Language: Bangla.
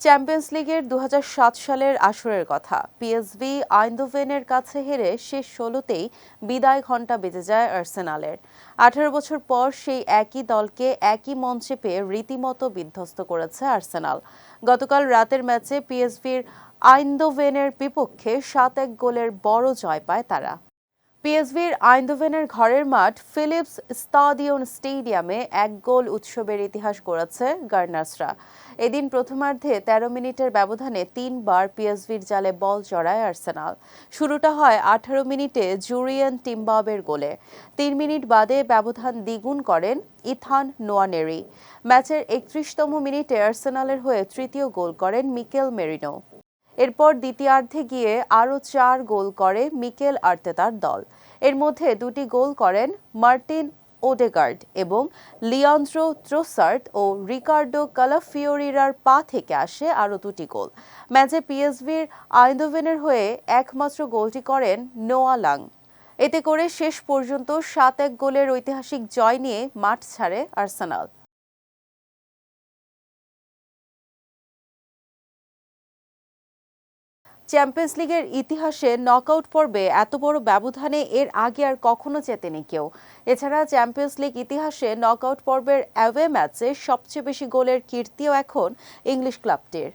চ্যাম্পিয়ন্স লিগের ২০০৭ সালের আসরের কথা। পিএসভি আইন্দোভেনের কাছে হেরে শেষ ১৬তেই বিদায় ঘণ্টা বেজে যায় আর্সেনালের। ১৮ বছর পর সেই একই দলকে একই মঞ্চে পেয়ে রীতিমতো বিধ্বস্ত করেছে আর্সেনাল। গতকাল রাতের ম্যাচে পিএসভির আইন্দোভেনের বিপক্ষে ৭-১ গোলের বড় জয় পায় তারা। পিএসভির আইন্দোভেনের ঘরের মাঠ ফিলিপস স্টেডিয়ামে ১ গোল উৎসবের ইতিহাস গড়েছে গার্নার্সরা। এদিন প্রথমার্ধে ১৩ মিনিটের ব্যবধানে ৩ বার পিএসভির জালে বল জড়ায় আর্সেনাল। শুরুটা হয় ১৮ মিনিটে জুরিয়েন টিম্বাবের গোলে। ৩ মিনিট বাদে ব্যবধান দ্বিগুণ করেন ইথান নোয়ানেরি। ম্যাচের ৩১তম মিনিটে আর্সেনালের হয়ে তৃতীয় গোল করেন মিকেল মেরিনো। এরপর দ্বিতীয়ার্ধে গিয়ে আরও ৪ গোল করে মিকেল আর্তেতার দল। এর মধ্যে ২টি গোল করেন মার্টিন ওডেগার্ড এবং লিয়ান্দ্রো ট্রোসার্ড ও রিকার্ডো কালাফিওরিরার পা থেকে আসে আরও ২টি গোল। ম্যাচে পিএসভির আইন্দোভেনের হয়ে একমাত্র গোলটি করেন নোয়া লাং। এতে করে শেষ পর্যন্ত ৭-১ গোলের ঐতিহাসিক জয় নিয়ে মাঠ ছাড়ে আর্সেনাল। চ্যাম্পিয়ন্স লিগের ইতিহাসে নকআউট পর্বে এত বড় ব্যবধানে এর আগে আর কখনো জেতেনি কেউ। এছাড়া চ্যাম্পিয়ন্স লিগ ইতিহাসে নকআউট পর্বের অ্যাওয়ে ম্যাচে সবচেয়ে বেশি গোলের কীর্তিও এখন ইংলিশ ক্লাবটির।